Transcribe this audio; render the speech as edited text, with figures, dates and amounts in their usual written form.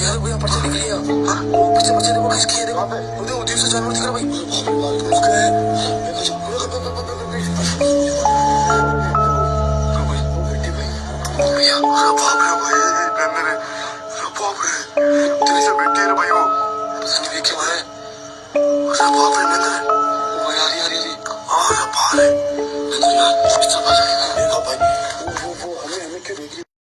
यार वो यहाँ पर्चा लिख लिया। हाँ पर्चा पर्चा देखो किसकी है देखो। उधर उधर से जानवर दिख रहा भाई। भैया अरे बाप रे भाई गंदे ने अरे बाप रे तेरी से बैठी है भाई वो पता नहीं ये क्या है। अरे बाप रे नंदन वो यार यार यार अरे बाप रे नंदन यार इस तरफ आ जाएगा देखो भाई वो हमें क्यों देख रही